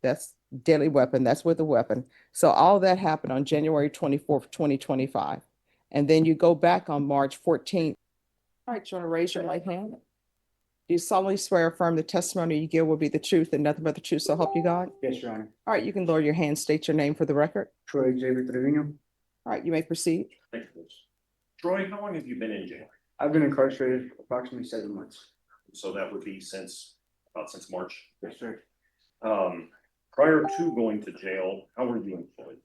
That's deadly weapon. That's with a weapon. So all that happened on January 24th, 2025. And then you go back on March 14th. All right, you want to raise your right hand? Do you solemnly swear or affirm the testimony you give will be the truth and nothing but the truth, so help you God? Yes, Your Honor. All right, you can lower your hand, state your name for the record. Troy Xavier Trevino. All right, you may proceed. Thank you. Troy, how long have you been in jail? I've been incarcerated approximately 7 months. So that would be since March. Yes, sir. Prior to going to jail, how were you employed?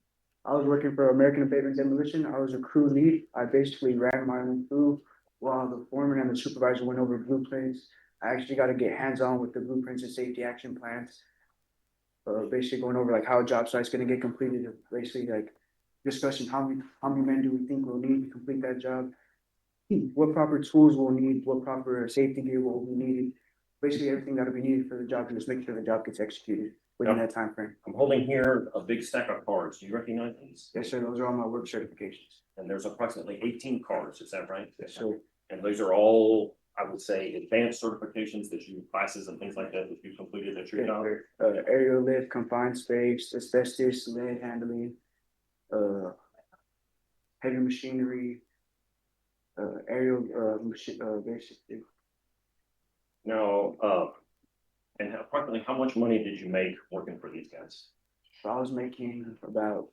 I was working for American Pavement Demolition. I was a crew lead. I basically ran my own crew while the foreman and the supervisor went over blueprints. I actually got to get hands-on with the blueprints and safety action plans. Basically going over like how a job site's going to get completed. Basically like discussing how many men do we think we'll need to complete that job. What proper tools we'll need, what proper safety gear will be needed. Basically everything that'll be needed for the job, and just make sure the job gets executed within that time frame. I'm holding here a big stack of cards. Do you recognize these? Yes, sir. Those are all my work certifications. And there's approximately 18 cards, is that right? Yes, sir. And those are all, I would say, advanced certifications that you, classes and things like that you completed at your job? Aerial lift, confined space, asbestos, lead handling, heavy machinery, aerial basically. Now, and approximately how much money did you make working for these guys? So I was making about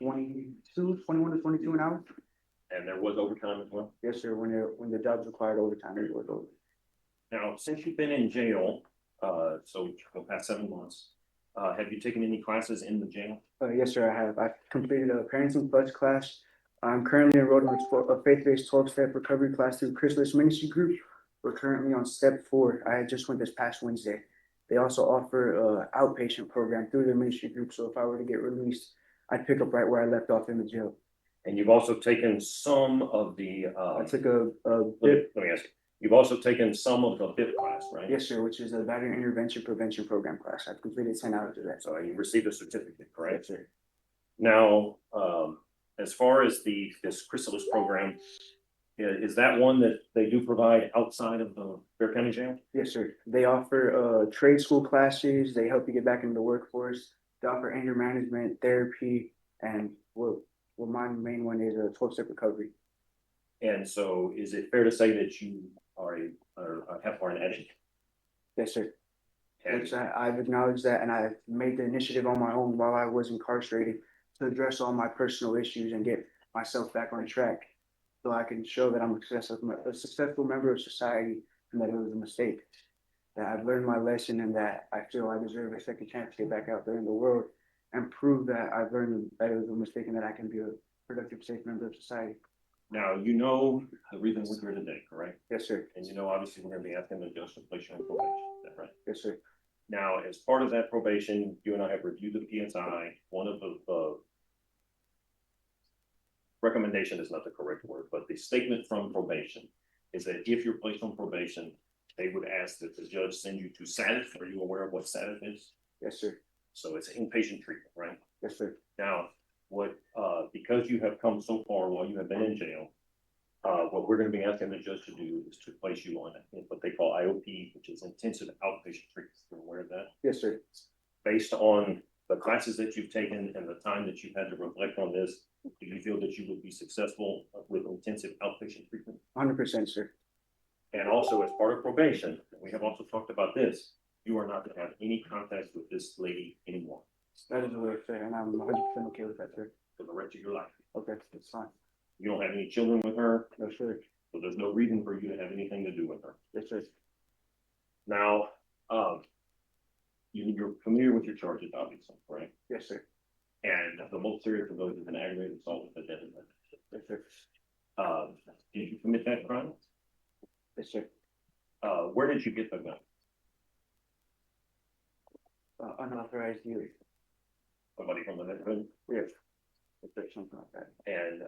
21 to 22 an hour. And there was overtime as well? Yes, sir. When the jobs required overtime, it was over. Now, since you've been in jail, so for the past 7 months, have you taken any classes in the jail? Yes, sir. I have. I've completed a Parenting Plus class. I'm currently enrolled in a faith-based 12-step recovery class through Chrysalis Ministry Group. We're currently on step 4. I just went this past Wednesday. They also offer an outpatient program through the ministry group. So if I were to get released, I'd pick up right where I left off in the jail. And you've also taken some of the, I took a let me ask you, you've also taken some of the BIP class, right? Yes, sir, which is a Battery Intervention Prevention Program class. I've completed 10 hours of that. So you received a certificate, correct? Yes, sir. Now, as far as this Chrysalis program, is that one that they do provide outside of the Bear County Jail? Yes, sir. They offer trade school classes. They help you get back into the workforce. They offer anger management, therapy, and well, my main one is a 12-step recovery. And so is it fair to say that you are an addict? Yes, sir. And Which I've acknowledged that, and I've made the initiative on my own while I was incarcerated to address all my personal issues and get myself back on track, so I can show that I'm a successful member of society and that it was a mistake. That I've learned my lesson and that I feel I deserve a second chance to get back out there in the world and prove that I've learned that it was a mistake and that I can be a productive, safe member of society. now, you know the reason we're here today, correct? Yes, sir. And you know, obviously, we're going to be asking the judge to place you on probation, is that right? Yes, sir. Now, as part of that probation, you and I have reviewed the PSI. One of the recommendation is not the correct word, but the statement from probation is that if you're placed on probation, they would ask that the judge send you to SADF. Are you aware of what SADF is? Yes, sir. So it's inpatient treatment, right? Yes, sir. Now, because you have come so far while you have been in jail, what we're going to be asking the judge to do is to place you on what they call IOP, which is intensive outpatient treatment. You're aware of that? Yes, sir. Based on the classes that you've taken and the time that you've had to reflect on this, do you feel that you would be successful with intensive outpatient treatment? 100%, sir. And also, as part of probation, we have also talked about this, you are not to have any contact with this lady anymore That is the way, sir, and I'm 100% okay with that, sir. for the rest of your life. Okay, that's fine. You don't have any children with her, No, sir. so there's no reason for you to have anything to do with her. Yes, sir. Now, you're familiar with your charges, obviously, right? Yes, sir. And the most serious of those is an aggravated assault with a deadly weapon. Yes, sir. Did you commit that crime? Yes, sir. Where did you get the gun? Unauthorized use. Somebody from the neighborhood? Yes. Yes, sir, something like that. And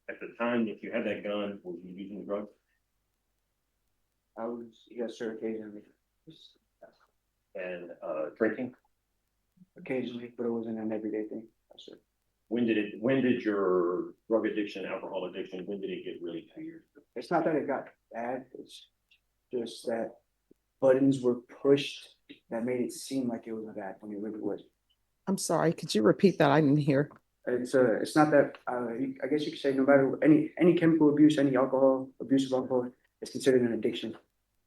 at the time that you had that gun, were you using drugs? I was, yes, sir, occasionally. And drinking? Occasionally, but it wasn't an everyday thing. Yes, sir. When did your drug addiction, alcohol addiction, when did it get really severe? It's not that it got bad, it's just that buttons were pushed that made it seem like it was bad when it really was. I'm sorry, could you repeat that? I didn't hear. It's not that, I guess you could say no matter any chemical abuse, any alcohol, abuse of alcohol is considered an addiction.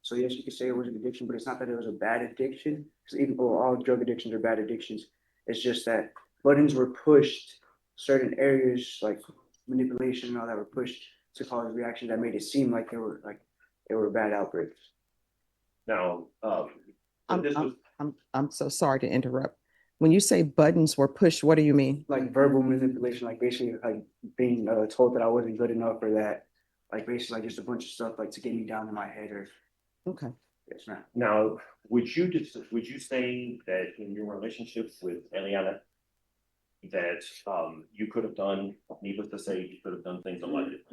So yes, you could say it was an addiction, but it's not that it was a bad addiction, because even though all drug addictions are bad addictions, it's just that buttons were pushed, certain areas like manipulation and all that were pushed to cause reactions that made it seem like they were bad outbreaks. Now, I'm, this was, I'm so sorry to interrupt. When you say buttons were pushed, what do you mean? Like verbal manipulation, like basically like being told that I wasn't good enough or that, like basically like just a bunch of stuff like to get me down in my head or, Okay. yes, ma'am. now, would you say that in your relationships with Eliana, that you could have done, needless to say, you could have done things like it?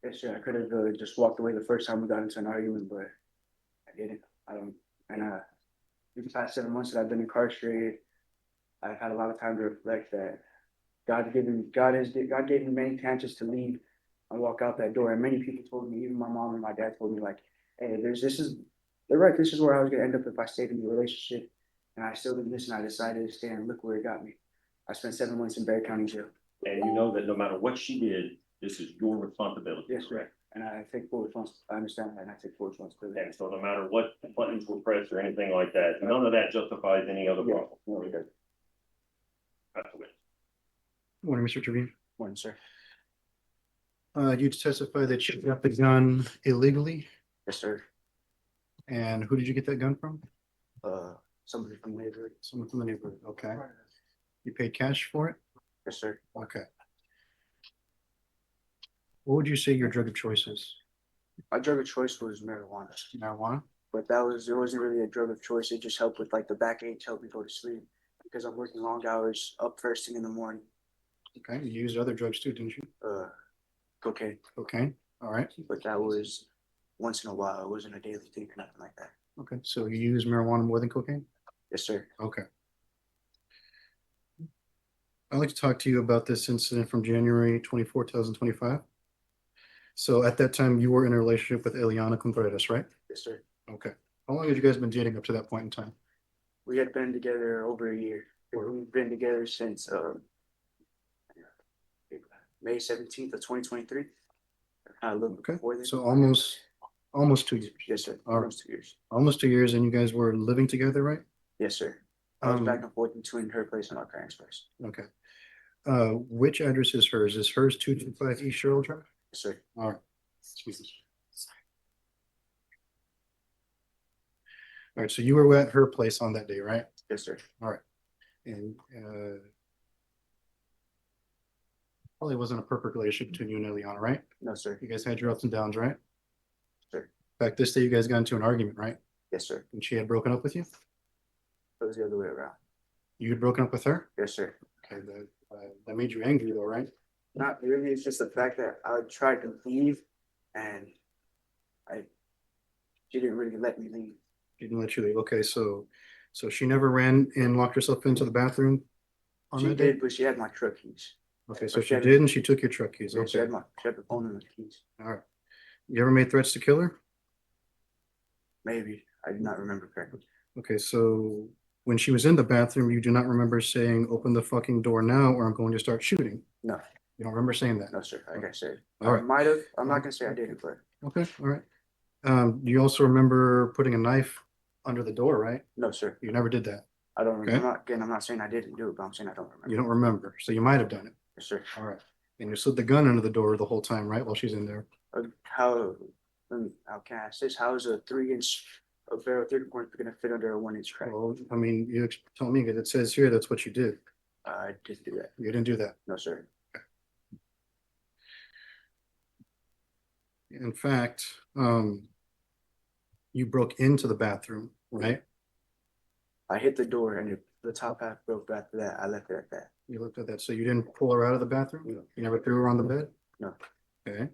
Yes, sir. I could have just walked away the first time we got into an argument, but I didn't. I don't. And these past 7 months that I've been incarcerated, I've had a lot of time to reflect that God gave me many chances to leave and walk out that door. And many people told me, even my mom and my dad told me, like, hey, they're right. This is where I was gonna end up if I stayed in the relationship. And I still didn't listen. I decided to stay and look where it got me. I spent 7 months in Barry County Jail. And you know that no matter what she did, this is your responsibility. Yes, sir. And I take full responsibility. I understand that, and I take full responsibility. And so no matter what buttons were pressed or anything like that, none of that justifies any other Yeah, problem. no, it doesn't. That's the way. Morning, Mr. Trevino. Morning, sir. You testify that you got the gun illegally, Yes, sir. and who did you get that gun from? Somebody from the neighborhood. Someone from the neighborhood, okay. You paid cash for it? Yes, sir. Okay. What would you say your drug of choice is? My drug of choice was marijuana, Marijuana? but it wasn't really a drug of choice. It just helped with like the backache, helped me go to sleep because I'm working long hours, up first thing in the morning. Okay, you used other drugs too, didn't you? Cocaine, Okay, all right. but that was once in a while. It wasn't a daily thing or nothing like that. Okay, so you use marijuana more than cocaine? Yes, sir. Okay. I'd like to talk to you about this incident from January 24, 2025. So at that time, you were in a relationship with Eliana Contreras, right? Yes, sir. Okay. How long had you guys been dating up to that point in time? We had been together over a year. We've been together since May 17th of 2023. I looked Okay, before this. so almost 2 years. Yes, sir. All right. Almost 2 years. Almost 2 years, and you guys were living together, right? Yes, sir. I was Um, back and forth between her place and our parents' place. Okay. Which address is hers? Is hers 225 East Sherrill Drive? Yes, sir. All right. Excuse me. All right, so you were at her place on that day, right? Yes, sir. All right. And probably wasn't a perfect relationship between you and Eliana, right? No, sir. You guys had your ups and downs, right? Sure. In fact, this day you guys got into an argument, right? Yes, sir. And she had broken up with you? It was the other way around. You had broken up with her? Yes, sir. Okay, that made you angry though, right? Not really. It's just the fact that I tried to leave and she didn't really let me leave. She didn't let you leave. Okay, so she never ran and locked herself into the bathroom on She that day? did, but she had my truck keys. Okay, so She she had- did and she took your truck keys. Yeah, she Okay, had the phone and the keys. all right. You ever made threats to kill her? Maybe. I do not remember correctly. Okay, so when she was in the bathroom, you do not remember saying, open the fucking door now or I'm going to start shooting? No, You don't remember saying that? no, sir. Like I said, All I right. might have. I'm not gonna say I didn't, but Okay, all right. Do you also remember putting a knife under the door, right? no, sir. You never did that. I don't remember. Okay. I'm not saying I didn't do it, but I'm saying I don't remember. You don't remember, so you might have done it. Yes, sir. All right. And you slid the gun under the door the whole time, right, while she's in there? How can I say this? How is a 3-inch barrel 3-point gonna fit under a 1-inch crack? Well, I mean, you told me that it says here that's what you did. I didn't do that. You didn't do that. No, sir. In fact, you broke into the bathroom, right? I hit the door and the top half broke. After that, I left it at that. You looked at that. So you didn't pull her out of the bathroom? No. You never threw her on the bed? No. Okay.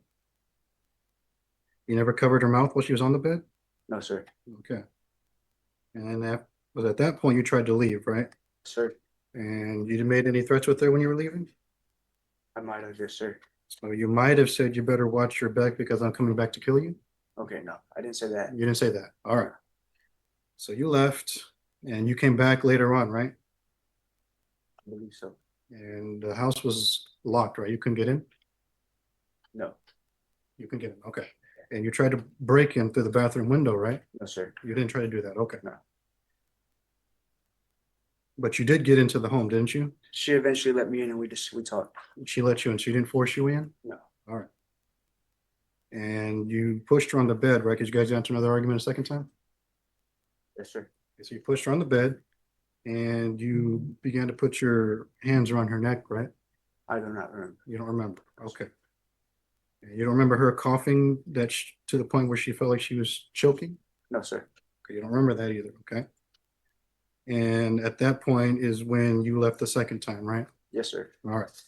You never covered her mouth while she was on the bed? No, sir. Okay. And that was at that point you tried to leave, right? Sir, And you made any threats with her when you were leaving? I might have. Yes, sir. So you might have said you better watch your back because I'm coming back to kill you? Okay, no, I didn't say that. You didn't say that. All right. So you left And you came back later on, right? I believe so. And the house was locked, right? You couldn't get in? No, You can get in, okay. And you tried to break in through the bathroom window, right? no, sir. You didn't try to do that, okay. No. But you did get into the home, didn't you? She eventually let me in and we talked. She let you in, she didn't force you in? No. All right. And you pushed her on the bed, right? Because you guys got into another argument a second time? Yes, sir. Okay, so you pushed her on the bed and you began to put your hands around her neck, right? I do not remember. You don't remember, okay. And you don't remember her coughing to the point where she felt like she was choking? No, sir. Okay, you don't remember that either, okay? And at that point is when you left the second time, right? Yes, sir. All right.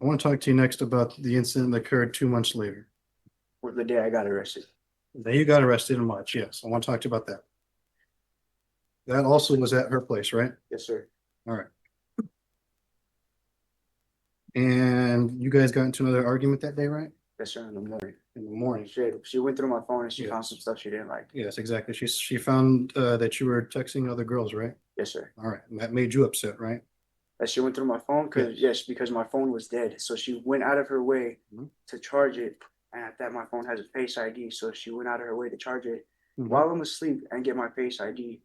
I want to talk to you next about the incident that occurred 2 months later. With the day I got arrested. Then you got arrested in March, yes. I want to talk to you about that. That also was at her place, right? Yes, sir. All right. And you guys got into another argument that day, right? Yes, sir. In the morning. In the morning. She went through my phone and she found Yes. some stuff she didn't like. Yes, exactly. She found that you were texting other girls, right? Yes, sir. All right. And that made you upset, right? That she went through my phone because my phone was dead. So she went out of her way Mhm. to charge it. And at that, my phone has a Face ID. So she went out of her way to charge it Mhm. while I'm asleep and get my Face ID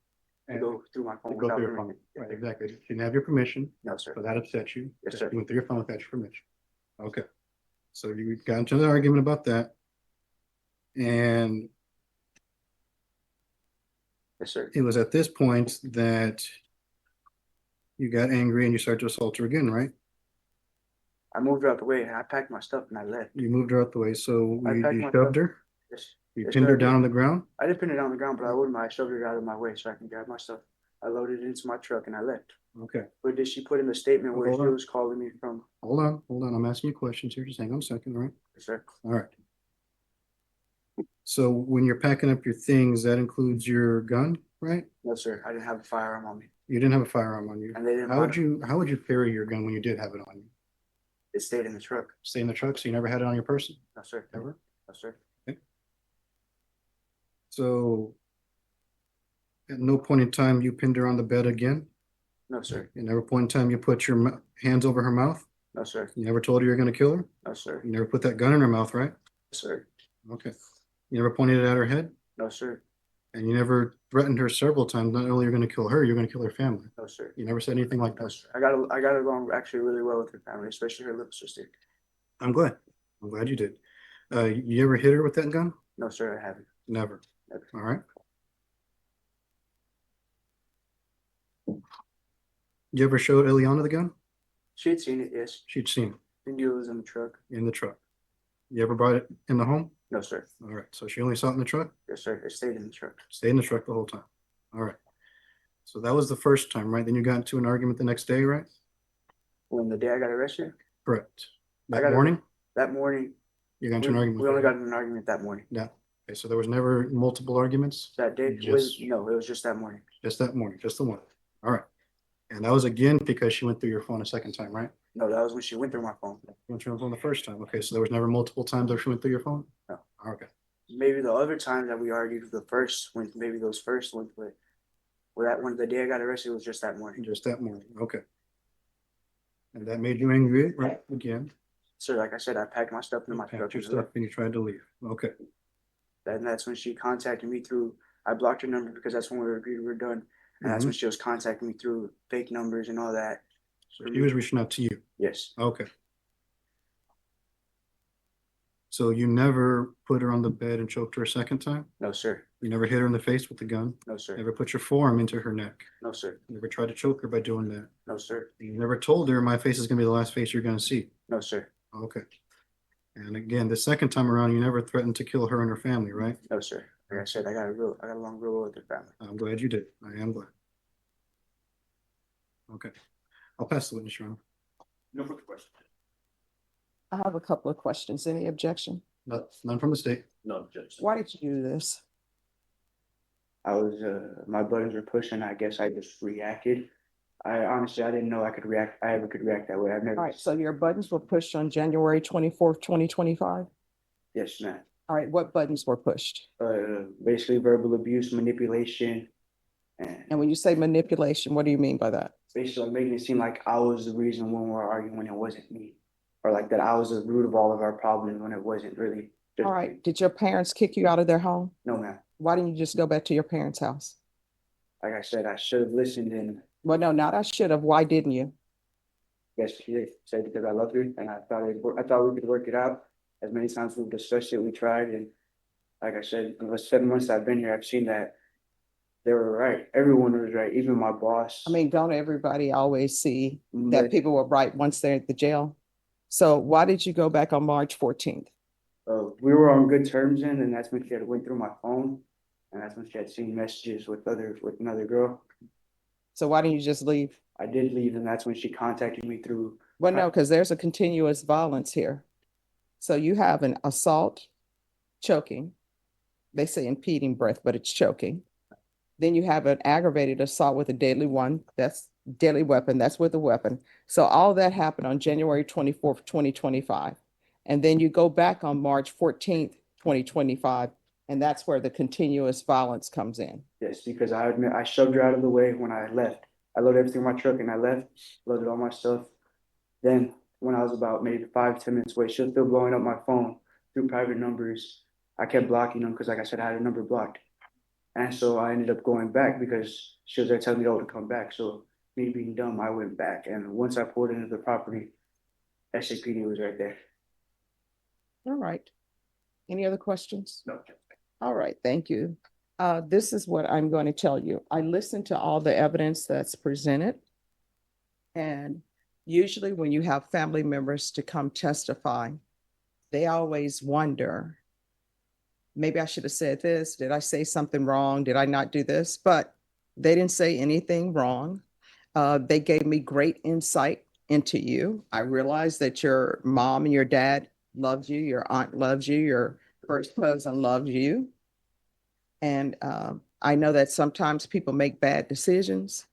to And go through my phone. to go without through your her- phone. Right, exactly. She didn't have your permission, No, sir. so that upset you. Yes, that sir. You went through your phone without your permission. Okay. So you got into an argument about that. And Yes, sir. it was at this point that you got angry and you started to assault her again, right? I moved her out the way and I packed my stuff and I left. You moved her out the way, so I packed you my shoved stuff. her? Yes. You Yes, pinned sir, her I down did. on the ground? I didn't pin her down on the ground, but I wouldn't mind. I shoved her out of my way so I can grab my stuff. I loaded it into my truck and I left. Okay, But did she put in the statement where Hold she on. was calling me from? hold on. I'm asking you questions here. Just hang on a second, all right? Yes, sir. All right. So when you're packing up your things, that includes your gun, right? No, sir. I didn't have a firearm on me. You didn't have a firearm on you. And they didn't How would want you, how would you carry your gun when you did have it on you? it stayed in the truck. Stay in the truck, so you never had it on your person, No, sir. ever? No, sir. So at no point in time you pinned her on the bed again? No, sir. At never point in time you put your hands over her mouth? No, sir. You never told her you're gonna kill her? No, sir. You never put that gun in her mouth, right? Yes, sir. Okay. You never pointed it at her head? No, sir. And you never threatened her several times, not only you're gonna kill her, you're gonna kill her family. No, sir. You never said anything like No, that. sir. I got along actually really well with her family, especially her little sister. I'm glad. I'm glad you did. You ever hit her with that gun? No, sir. I haven't. Never. Never. All right. You ever showed Eliana the gun? She had seen it. Yes. She'd seen it She knew it was in the truck. in the truck. You ever brought it in the home? No, sir. All right. So she only saw it in the truck? Yes, sir. It stayed in the truck. Stayed in the truck the whole time. All right. So that was the first time, right? Then you got into an argument the next day, right? When the day I got arrested, Correct. I That got morning, that morning, you got into an argument. we only with her. got in an argument that morning. Yeah. Okay. So there was never multiple arguments? That day, Just- no, it was just that morning. Just that morning, just the one. All right. And that was again because she went through your phone a second time, right? No, that was when she went through my phone. Went through your phone the first time. Okay. So there was never multiple times that she went through your phone? No. Okay. Maybe the other time that we argued, the first when maybe those first ones, but that when the day I got arrested was just that morning. Just that morning. Okay. And that made you angry, right? Again. So like I said, I packed my stuff in my Packed truck your and stuff left. and you tried to leave. Okay. And that's when she contacted me through. I blocked her number because that's when we agreed we were done. And that's Mhm. when she was contacting me through fake numbers and all that. So she was reaching out to you. Yes. Okay. So you never put her on the bed and choked her a second time? No, sir. You never hit her in the face with the gun? No, sir. Never put your forearm into her neck? No, sir. Never tried to choke her by doing that? No, sir. You never told her my face is gonna be the last face you're gonna see? No, sir. Okay. And again, the second time around, you never threatened to kill her and her family, right? No, sir. Like I said, I got along real well with her family. I'm glad you did. I am glad. Okay. I'll pass the witness, Your Honor. No further questions. I have a couple of questions. Any objection? None from the state. No, Judge. Why did you do this? I was my buttons were pushing. I guess I just reacted. I honestly I didn't know I could react. I ever could react that way. I've never. All right, so your buttons were pushed on January 24th, 2025? Yes, ma'am. All right, what buttons were pushed? Basically verbal abuse, manipulation, And when you say manipulation, what do you mean by that? basically making it seem like I was the reason when we were arguing when it wasn't me. Or like that I was the root of all of our problems when it wasn't really. just All me. right, did your parents kick you out of their home? No, ma'am. Why didn't you just go back to your parents' house? Like I said, I should have listened and Well, no, not I should have. Why didn't you? guess she said because I loved her and I thought we could work it out. As many times we've discussed it, we tried, and like I said, in the 7 months I've been here, I've seen that they were right. Everyone was right, even my boss. I mean, don't everybody always see But that people were right once they're at the jail? So why did you go back on March 14th? we were on good terms then, and that's when she had went through my phone, and that's when she had seen messages with another girl. So why didn't you just leave? I did leave, and that's when she contacted me through. Well, no, because there's a continuous violence here. So you have an assault, choking. They say impeding breath, but it's choking. Then you have an aggravated assault with a deadly weapon, that's with a weapon. So all that happened on January 24th, 2025. And then you go back on March 14th, 2025, and that's where the continuous violence comes in. Yes, because I admit I shoved her out of the way when I left. I loaded everything in my truck and I left, loaded all my stuff. Then when I was about maybe 5, 10 minutes away, she was still blowing up my phone through private numbers. I kept blocking them because, like I said, I had a number blocked. And so I ended up going back because she was there telling me, oh, to come back. So me being dumb, I went back. And once I pulled into the property, SAPD was right there. All right. Any other questions? No. All right, thank you. This is what I'm going to tell you. I listened to all the evidence that's presented. And usually when you have family members to come testify, they always wonder, maybe I should have said this. Did I say something wrong? Did I not do this? But they didn't say anything wrong. They gave me great insight into you. I realized that your mom and your dad loved you, your aunt loves you, your first cousin loves you. And I know that sometimes people make bad decisions.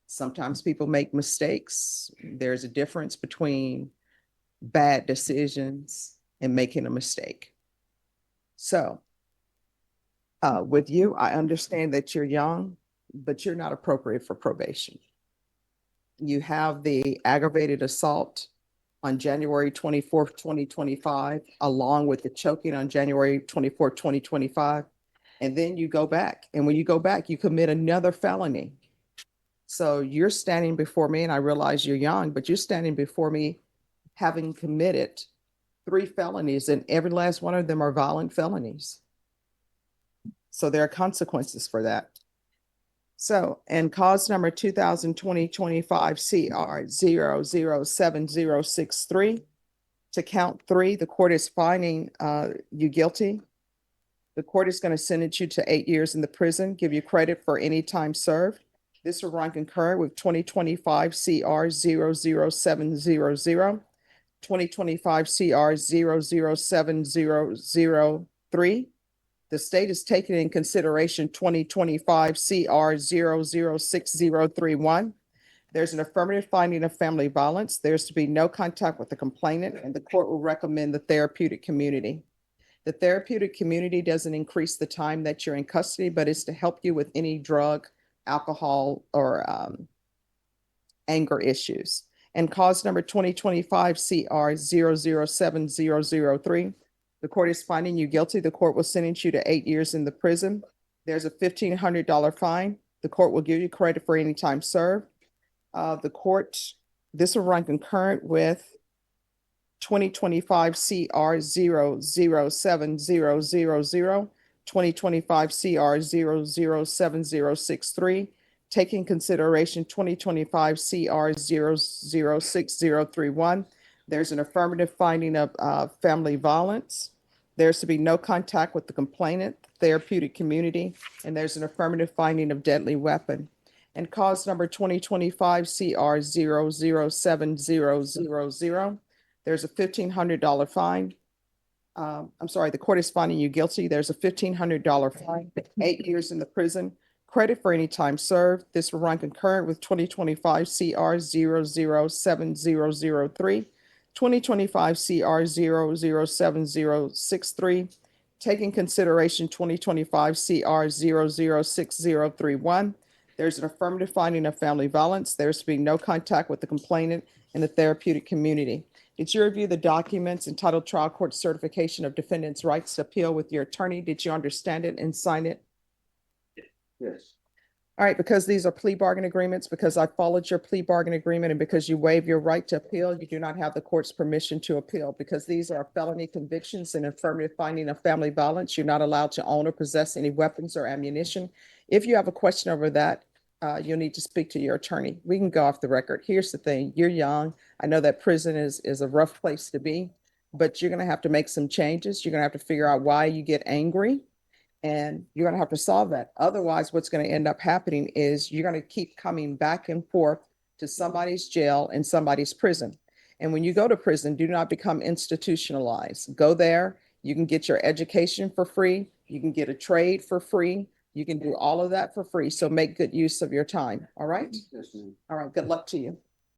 Sometimes people make mistakes. There's a difference between bad decisions and making a mistake. So with you, I understand that you're young, but you're not appropriate for probation. You have the aggravated assault on January 24th, 2025, along with the choking on January 24th, 2025. And then you go back. And when you go back, you commit another felony. So you're standing before me, and I realize you're young, but you're standing before me having committed 3 felonies, and every last one of them are violent felonies. So there are consequences for that. So, and cause number 2020-25 CR 007063, to count 3, the court is finding you guilty. The court is going to sentence you to 8 years in the prison, give you credit for any time served. This will run concurrent with 2025 CR 00700, 2025 CR 007003. The state is taking in consideration 2025 CR 006031. There's an affirmative finding of family violence. There's to be no contact with the complainant, and the court will recommend the therapeutic community. The therapeutic community doesn't increase the time that you're in custody, but it's to help you with any drug, alcohol, or anger issues. And cause number 2025 CR 007003. The court is finding you guilty. The court will sentence you to 8 years in the prison. There's a $1,500 fine. The court will give you credit for any time served. This will run concurrent with 2025 CR 007000, 2025 CR 007063, taking consideration 2025 CR 006031. There's an affirmative finding of family violence. There's to be no contact with the complainant, therapeutic community, and there's an affirmative finding of deadly weapon. And cause number 2025 CR 007000. There's a $1,500 fine. I'm sorry, the court is finding you guilty. There's a $1,500 fine, 8 years in the prison, credit for any time served. This will run concurrent with 2025 CR 007003, 2025 CR 007063, taking consideration 2025 CR 006031. There's an affirmative finding of family violence. There's to be no contact with the complainant in the therapeutic community. Did you review the documents entitled Trial Court Certification of Defendant's Rights to Appeal with your attorney? Did you understand it and sign it? Yes. All right, because these are plea bargain agreements, because I followed your plea bargain agreement, and because you waive your right to appeal, you do not have the court's permission to appeal. Because these are felony convictions and affirmative finding of family violence, you're not allowed to own or possess any weapons or ammunition. If you have a question over that, you'll need to speak to your attorney. We can go off the record. Here's the thing, you're young. I know that prison is a rough place to be, but you're gonna have to make some changes. You're gonna have to figure out why you get angry. And you're gonna have to solve that. Otherwise, what's gonna end up happening is you're gonna keep coming back and forth to somebody's jail and somebody's prison. And when you go to prison, do not become institutionalized. Go there, you can get your education for free, you can get a trade for free, you can do all of that for free. So make good use of your time, all right? Yes, ma'am. All right, good luck to you.